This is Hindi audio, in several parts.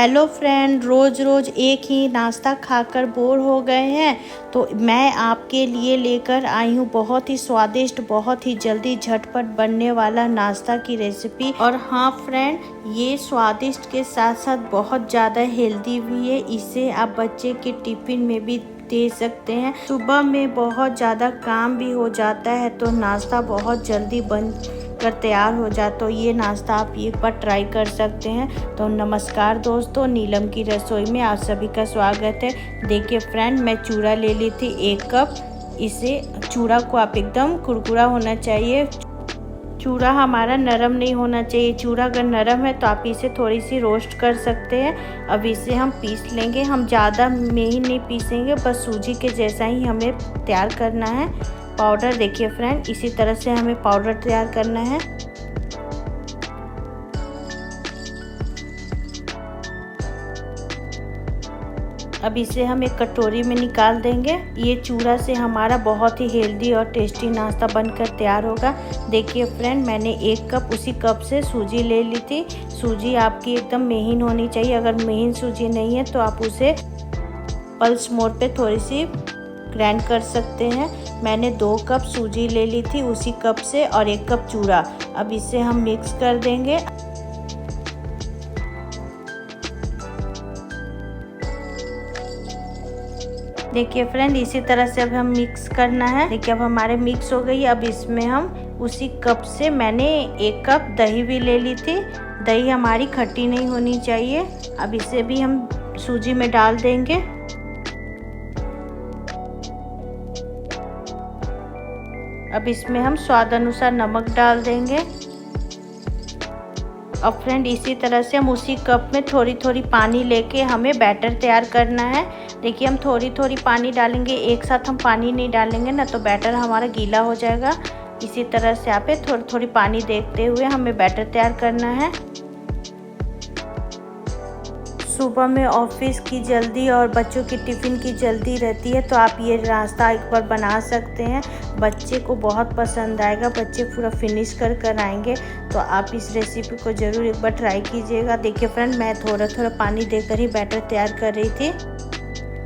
हेलो फ्रेंड, रोज़ रोज़ एक ही नाश्ता खाकर बोर हो गए हैं तो मैं आपके लिए लेकर आई हूँ बहुत ही स्वादिष्ट, बहुत ही जल्दी झटपट बनने वाला नाश्ता की रेसिपी। और हाँ फ्रेंड, ये स्वादिष्ट के साथ साथ बहुत ज़्यादा हेल्दी भी है। इसे आप बच्चे के टिफ़िन में भी दे सकते हैं। सुबह में बहुत ज़्यादा काम भी हो जाता है तो नाश्ता बहुत जल्दी बन कर तैयार हो जाए, तो ये नाश्ता आप एक बार ट्राई कर सकते हैं। तो नमस्कार दोस्तों, नीलम की रसोई में आप सभी का स्वागत है। देखिए फ्रेंड, मैं चूड़ा ले ली थी 1 कप। इसे चूड़ा को आप एकदम कुरकुरा होना चाहिए। चूड़ा हमारा नरम नहीं होना चाहिए। चूड़ा अगर नरम है तो आप इसे थोड़ी सी रोस्ट कर सकते हैं। अब इसे हम पीस लेंगे। हम ज़्यादा महीन नहीं पीसेंगे, बस सूजी के जैसा ही हमें तैयार करना है पाउडर। देखिए फ्रेंड, इसी तरह से हमें पाउडर तैयार करना है। अब इसे हम एक कटोरी में निकाल देंगे। ये चूड़ा से हमारा बहुत ही हेल्दी और टेस्टी नाश्ता बनकर तैयार होगा। देखिए फ्रेंड, मैंने 1 कप उसी कप से सूजी ले ली थी। सूजी आपकी एकदम महीन होनी चाहिए। अगर महीन सूजी नहीं है तो आप उसे पल्स मोड पे थोड़ी सी ग्राइंड कर सकते हैं। मैंने 2 कप सूजी ले ली थी उसी कप से और 1 कप चूड़ा। अब इसे हम मिक्स कर देंगे। देखिए फ्रेंड, इसी तरह से अब हम मिक्स करना है। देखिए अब हमारे मिक्स हो गई। अब इसमें हम उसी कप से मैंने 1 कप दही भी ले ली थी। दही हमारी खट्टी नहीं होनी चाहिए। अब इसे भी हम सूजी में डाल देंगे। अब इसमें हम स्वाद अनुसार नमक डाल देंगे। अब फ्रेंड, इसी तरह से हम उसी कप में थोड़ी थोड़ी पानी लेके हमें बैटर तैयार करना है। देखिए हम थोड़ी थोड़ी पानी डालेंगे, एक साथ हम पानी नहीं डालेंगे ना तो बैटर हमारा गीला हो जाएगा। इसी तरह से आप थोड़ी थोड़ी पानी देखते हुए हमें बैटर तैयार करना है। सुबह में ऑफिस की जल्दी और बच्चों की टिफ़िन की जल्दी रहती है तो आप ये नाश्ता एक बार बना सकते हैं। बच्चे को बहुत पसंद आएगा, बच्चे पूरा फिनिश कर आएंगे। तो आप इस रेसिपी को ज़रूर एक बार ट्राई कीजिएगा। देखिए फ्रेंड, मैं थोड़ा थोड़ा पानी देकर ही बैटर तैयार कर रही थी।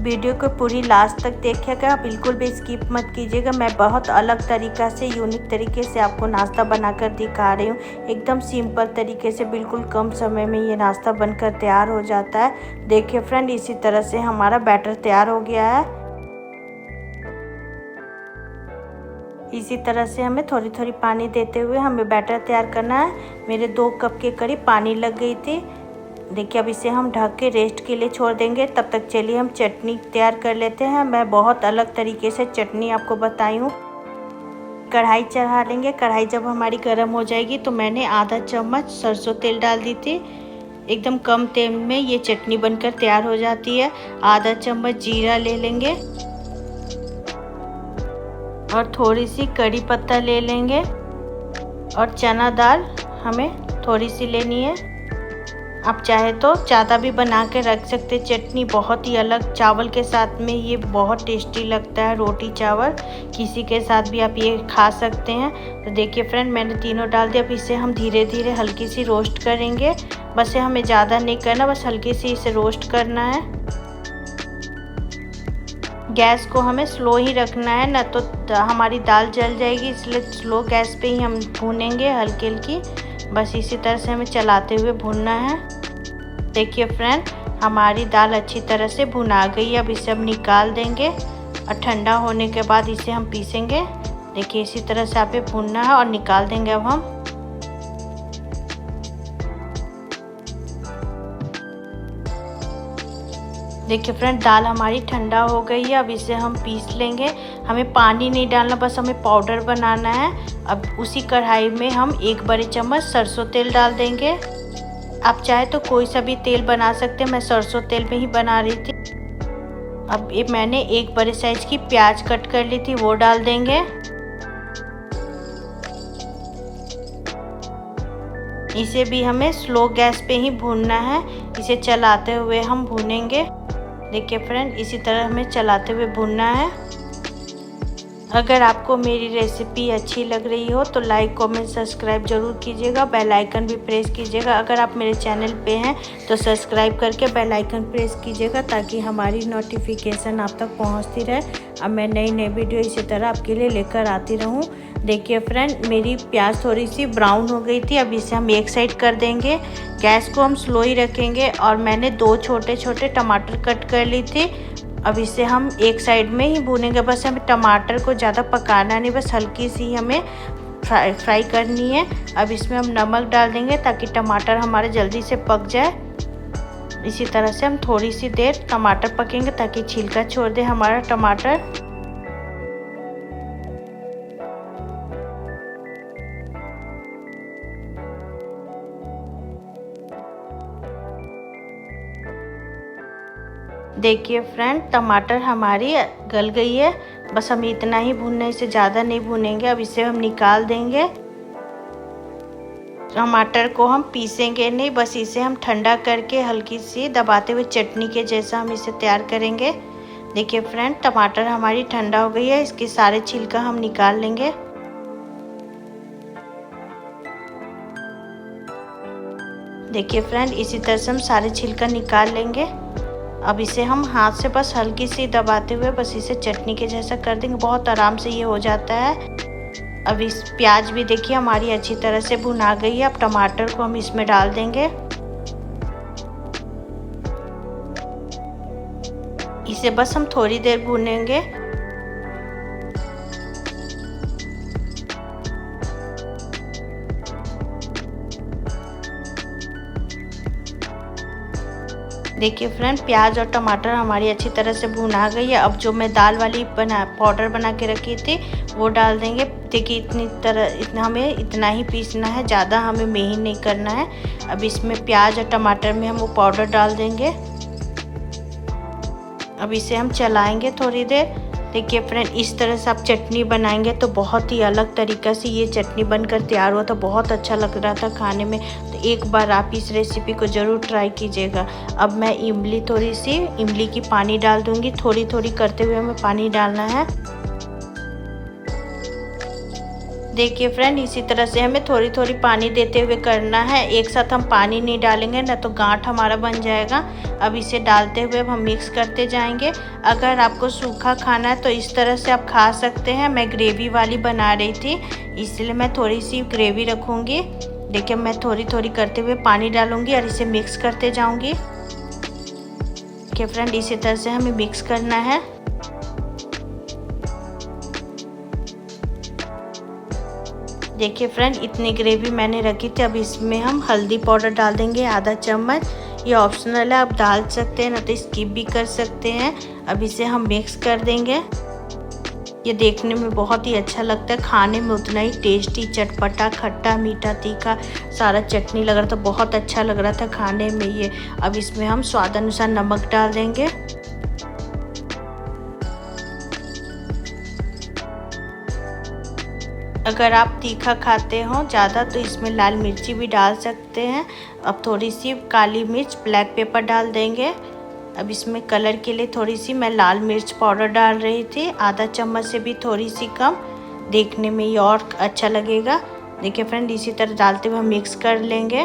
वीडियो को पूरी लास्ट तक देखिएगा, बिल्कुल भी स्किप मत कीजिएगा। मैं बहुत अलग तरीक़ा से, यूनिक तरीके से आपको नाश्ता बनाकर दिखा रही हूँ। एकदम सिंपल तरीके से, बिल्कुल कम समय में ये नाश्ता बनकर तैयार हो जाता है। देखिए फ्रेंड, इसी तरह से हमारा बैटर तैयार हो गया है। इसी तरह से हमें थोड़ी थोड़ी पानी देते हुए हमें बैटर तैयार करना है। मेरे 2 कप के करीब पानी लग गई थी। देखिए अब इसे हम ढक के रेस्ट के लिए छोड़ देंगे। तब तक चलिए हम चटनी तैयार कर लेते हैं। मैं बहुत अलग तरीके से चटनी आपको बताई हूँ। कढ़ाई चढ़ा लेंगे। कढ़ाई जब हमारी गर्म हो जाएगी तो मैंने आधा चम्मच सरसों तेल डाल दी थी। एकदम कम तेल में ये चटनी बनकर तैयार हो जाती है। आधा चम्मच जीरा ले लेंगे और थोड़ी सी कड़ी पत्ता ले लेंगे और चना दाल हमें थोड़ी सी लेनी है। आप चाहे तो ज़्यादा भी बना के रख सकते। चटनी बहुत ही अलग, चावल के साथ में ये बहुत टेस्टी लगता है। रोटी चावल किसी के साथ भी आप ये खा सकते हैं। तो देखिए फ्रेंड, मैंने तीनों डाल दिया। अब इसे हम धीरे धीरे हल्की सी रोस्ट करेंगे। बस हमें ज़्यादा नहीं करना, बस हल्की सी इसे रोस्ट करना है। गैस को हमें स्लो ही रखना है, ना तो हमारी दाल जल जाएगी। इसलिए स्लो गैस पे ही हम भूनेंगे, हल्की हल्की। बस इसी तरह से हमें चलाते हुए भूनना है। देखिए फ्रेंड, हमारी दाल अच्छी तरह से भुना गई। अब इसे हम निकाल देंगे और ठंडा होने के बाद इसे हम पीसेंगे। देखिए इसी तरह से आप भूनना है और निकाल देंगे। अब हम देखिए फ्रेंड, दाल हमारी ठंडा हो गई है। अब इसे हम पीस लेंगे। हमें पानी नहीं डालना, बस हमें पाउडर बनाना है। अब उसी कढ़ाई में हम 1 बड़े चम्मच सरसों तेल डाल देंगे। आप चाहे तो कोई सा भी तेल बना सकते हैं, मैं सरसों तेल में ही बना रही थी। अब ये मैंने 1 बड़े साइज की प्याज कट कर ली थी, वो डाल देंगे। इसे भी हमें स्लो गैस पे ही भूनना है। इसे चलाते हुए हम भूनेंगे। देखिए फ्रेंड, इसी तरह हमें चलाते हुए भूनना है। अगर आपको मेरी रेसिपी अच्छी लग रही हो तो लाइक कमेंट सब्सक्राइब ज़रूर कीजिएगा, बेल आइकन भी प्रेस कीजिएगा। अगर आप मेरे चैनल पे हैं तो सब्सक्राइब करके बेल आइकन प्रेस कीजिएगा ताकि हमारी नोटिफिकेशन आप तक पहुंचती रहे। अब मैं नई नई वीडियो इसी तरह आपके लिए लेकर आती रहूं। देखिए फ्रेंड, मेरी प्याज थोड़ी सी ब्राउन हो गई थी। अब इसे हम एक साइड कर देंगे। गैस को हम स्लो ही रखेंगे और मैंने 2 छोटे छोटे टमाटर कट कर ली थी। अब इसे हम एक साइड में ही भूनेंगे। बस हमें टमाटर को ज़्यादा पकाना नहीं, बस हल्की सी हमें फ्राई करनी है। अब इसमें हम नमक डाल देंगे ताकि टमाटर हमारे जल्दी से पक जाए। इसी तरह से हम थोड़ी सी देर टमाटर पकेंगे ताकि छिलका छोड़ दे हमारा टमाटर। देखिए फ्रेंड, टमाटर हमारी गल गई है। बस हम इतना ही भूनना है, इससे ज़्यादा नहीं भूनेंगे। अब इसे हम निकाल देंगे। टमाटर को हम पीसेंगे नहीं, बस इसे हम ठंडा करके हल्की सी दबाते हुए चटनी के जैसा हम इसे तैयार करेंगे। देखिए फ्रेंड, टमाटर हमारी ठंडा हो गई है। इसके सारे छिलका हम निकाल लेंगे। देखिए फ्रेंड, इसी तरह से हम सारे छिलका निकाल लेंगे। अब इसे हम हाथ से बस हल्की सी दबाते हुए बस इसे चटनी के जैसा कर देंगे। बहुत आराम से ये हो जाता है। अब इस प्याज भी देखिए हमारी अच्छी तरह से भुना गई है। अब टमाटर को हम इसमें डाल देंगे। इसे बस हम थोड़ी देर भूनेंगे। देखिए फ्रेंड, प्याज और टमाटर हमारी अच्छी तरह से भुना गई है। अब जो मैं दाल वाली पाउडर बना के रखी थी वो डाल देंगे। देखिए हमें इतना ही पीसना है, ज़्यादा हमें महीन नहीं करना है। अब इसमें प्याज और टमाटर में हम वो पाउडर डाल देंगे। अब इसे हम चलाएंगे थोड़ी देर। देखिए फ्रेंड, इस तरह से आप चटनी बनाएंगे तो बहुत ही अलग तरीक़ा से ये चटनी बनकर तैयार हुआ था। बहुत अच्छा लग रहा था खाने में। तो एक बार आप इस रेसिपी को ज़रूर ट्राई कीजिएगा। अब मैं थोड़ी सी इमली की पानी डाल दूँगी। थोड़ी थोड़ी करते हुए हमें पानी डालना है। देखिए फ्रेंड, इसी तरह से हमें थोड़ी थोड़ी पानी देते हुए करना है। एक साथ हम पानी नहीं डालेंगे ना तो गांठ हमारा बन जाएगा। अब इसे डालते हुए हम मिक्स करते जाएंगे। अगर आपको सूखा खाना है तो इस तरह से आप खा सकते हैं। मैं ग्रेवी वाली बना रही थी इसलिए मैं थोड़ी सी ग्रेवी रखूँगी। देखिए मैं थोड़ी थोड़ी करते हुए पानी डालूँगी और इसे मिक्स करते जाऊँगी। देखिए फ्रेंड, इसी तरह से हमें मिक्स करना है। देखिए फ्रेंड, इतनी ग्रेवी मैंने रखी थी। अब इसमें हम हल्दी पाउडर डाल देंगे आधा चम्मच। ये ऑप्शनल है, आप डाल सकते हैं ना तो स्किप भी कर सकते हैं। अब इसे हम मिक्स कर देंगे। ये देखने में बहुत ही अच्छा लगता है, खाने में उतना ही टेस्टी, चटपटा, खट्टा, मीठा, तीखा सारा चटनी लग रहा था। बहुत अच्छा लग रहा था खाने में ये। अब इसमें हम स्वाद अनुसार नमक डाल देंगे। अगर आप तीखा खाते हो ज़्यादा तो इसमें लाल मिर्ची भी डाल सकते हैं। अब थोड़ी सी काली मिर्च, ब्लैक पेपर डाल देंगे। अब इसमें कलर के लिए थोड़ी सी मैं लाल मिर्च पाउडर डाल रही थी, आधा चम्मच से भी थोड़ी सी कम। देखने में ये और अच्छा लगेगा। देखिए फ्रेंड, इसी तरह डालते हुए हम मिक्स कर लेंगे।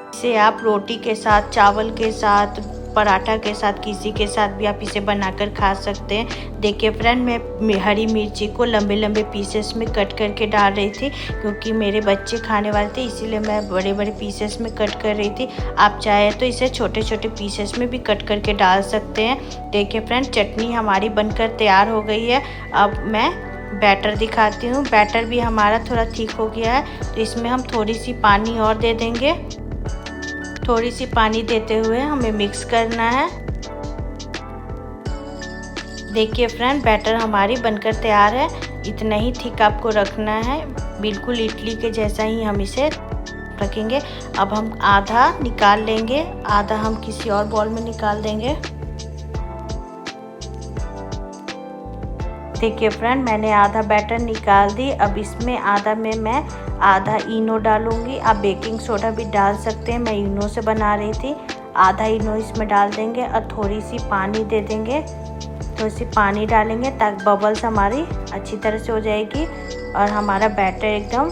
इसे आप रोटी के साथ, चावल के साथ, पराठा के साथ, किसी के साथ भी आप इसे बनाकर खा सकते हैं। देखिए फ्रेंड, मैं हरी मिर्ची को लंबे लंबे पीसेस में कट करके डाल रही थी क्योंकि मेरे बच्चे खाने वाले थे, इसीलिए मैं बड़े बड़े पीसेस में कट कर रही थी। आप चाहे तो इसे छोटे छोटे पीसेस में भी कट करके डाल सकते हैं। देखिए फ्रेंड, चटनी हमारी बनकर तैयार हो गई है। अब मैं बैटर दिखाती हूँ। बैटर भी हमारा थोड़ा थिक हो गया है तो इसमें हम थोड़ी सी पानी और दे देंगे। थोड़ी सी पानी देते हुए हमें मिक्स करना है। देखिए फ्रेंड, बैटर हमारी बनकर तैयार है। इतना ही थिक आपको रखना है, बिल्कुल इडली के जैसा ही हम इसे रखेंगे। अब हम आधा निकाल लेंगे, आधा हम किसी और बाउल में निकाल देंगे। देखिए फ्रेंड, मैंने आधा बैटर निकाल दी। अब इसमें आधा में मैं आधा इनो डालूंगी। आप बेकिंग सोडा भी डाल सकते हैं, मैं इनो से बना रही थी। आधा इनो इसमें डाल देंगे और थोड़ी सी पानी दे देंगे। थोड़ी सी पानी डालेंगे ताकि बबल्स हमारी अच्छी तरह से हो जाएगी और हमारा बैटर एकदम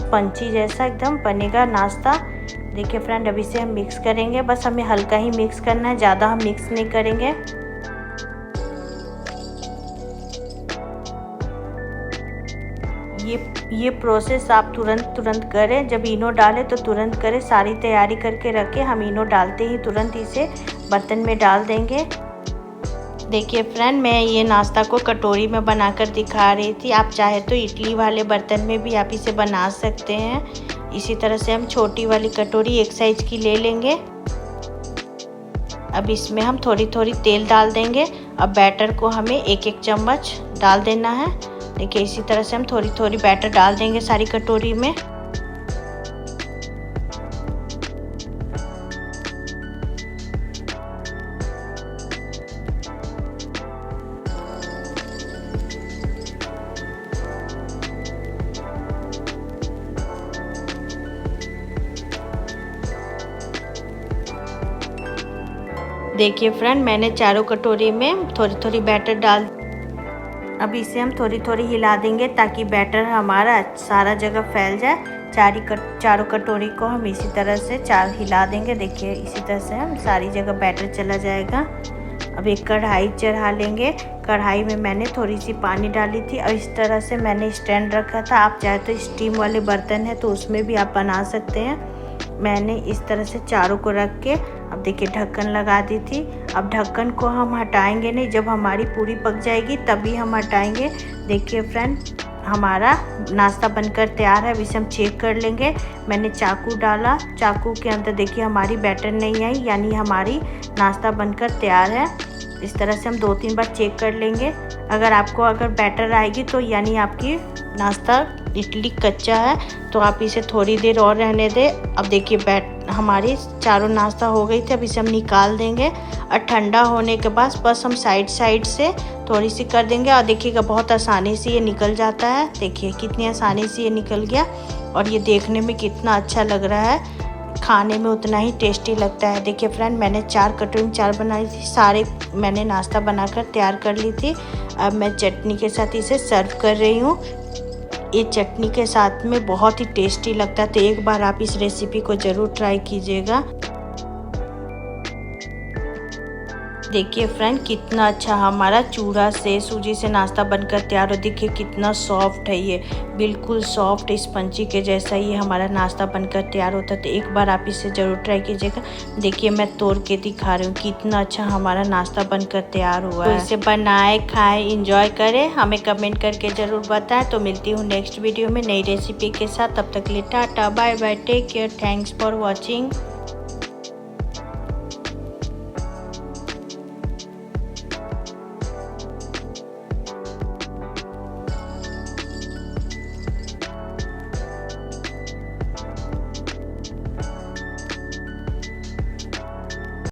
पंची जैसा एकदम बनेगा नाश्ता। देखिए फ्रेंड, अभी से हम मिक्स करेंगे, बस हमें हल्का ही मिक्स करना है, ज़्यादा हम मिक्स नहीं करेंगे। ये प्रोसेस आप तुरंत करें। जब इनो डालें तो तुरंत करें, सारी तैयारी करके रखें। हम इनो डालते ही तुरंत इसे बर्तन में डाल देंगे। देखिए फ्रेंड, मैं ये नाश्ता को कटोरी में बनाकर दिखा रही थी। आप चाहे तो इडली वाले बर्तन में भी आप इसे बना सकते हैं। इसी तरह से हम छोटी वाली कटोरी एक साइज की ले लेंगे। अब इसमें हम थोड़ी थोड़ी तेल डाल देंगे। अब बैटर को हमें एक एक चम्मच डाल देना है। देखिए इसी तरह से हम थोड़ी थोड़ी बैटर डाल देंगे सारी कटोरी में। देखिए फ्रेंड, मैंने चारों कटोरी में थोड़ी थोड़ी बैटर डाल। अब इसे हम थोड़ी थोड़ी हिला देंगे ताकि बैटर हमारा सारा जगह फैल जाए। चारों कटोरी को हम इसी तरह से हिला देंगे। देखिए इसी तरह से हम सारी जगह बैटर चला जाएगा। अब एक कढ़ाई चढ़ा लेंगे। कढ़ाई में मैंने थोड़ी सी पानी डाली थी और इस तरह से मैंने स्टैंड रखा था। आप चाहे तो स्टीम वाले बर्तन है तो उसमें भी आप बना सकते हैं। मैंने इस तरह से चारों को रख के अब देखिए ढक्कन लगा दी थी। अब ढक्कन को हम हटाएंगे नहीं, जब हमारी पूरी पक जाएगी तभी हम हटाएंगे। देखिए फ्रेंड, हमारा नाश्ता बनकर तैयार है। अब इसे हम चेक कर लेंगे। मैंने चाकू डाला, चाकू के अंदर देखिए हमारी बैटर नहीं आई, यानी हमारी नाश्ता बनकर तैयार है। इस तरह से हम 2-3 बार चेक कर लेंगे। अगर बैटर आएगी तो यानी आपकी नाश्ता इडली कच्चा है, तो आप इसे थोड़ी देर और रहने दें। अब देखिए हमारी चारों नाश्ता हो गई थी। अब इसे हम निकाल देंगे और ठंडा होने के बाद बस हम साइड से थोड़ी सी कर देंगे और देखिएगा बहुत आसानी से ये निकल जाता है। देखिए कितनी आसानी से ये निकल गया और ये देखने में कितना अच्छा लग रहा है, खाने में उतना ही टेस्टी लगता है। देखिए फ्रेंड, मैंने 4 कटोरी में 4 बनाई थी, सारे मैंने नाश्ता बनाकर तैयार कर ली थी। अब मैं चटनी के साथ इसे सर्व कर रही हूँ। ये चटनी के साथ में बहुत ही टेस्टी लगता है, तो एक बार आप इस रेसिपी को ज़रूर ट्राई कीजिएगा। देखिए फ्रेंड, कितना अच्छा हमारा चूड़ा से सूजी से नाश्ता बनकर तैयार हो। देखिए कितना सॉफ्ट है, ये बिल्कुल सॉफ्ट स्पंजी के जैसा ये हमारा नाश्ता बनकर तैयार होता है। तो एक बार आप इसे ज़रूर ट्राई कीजिएगा। देखिए मैं तोड़ के दिखा रही हूँ कितना अच्छा हमारा नाश्ता बनकर तैयार हुआ है। तो इसे बनाए, खाएं, इंजॉय करें, हमें कमेंट करके ज़रूर बताएं। तो मिलती हूँ नेक्स्ट वीडियो में नई रेसिपी के साथ। तब तक के लिए tata, bye bye, take care, thanks for watching.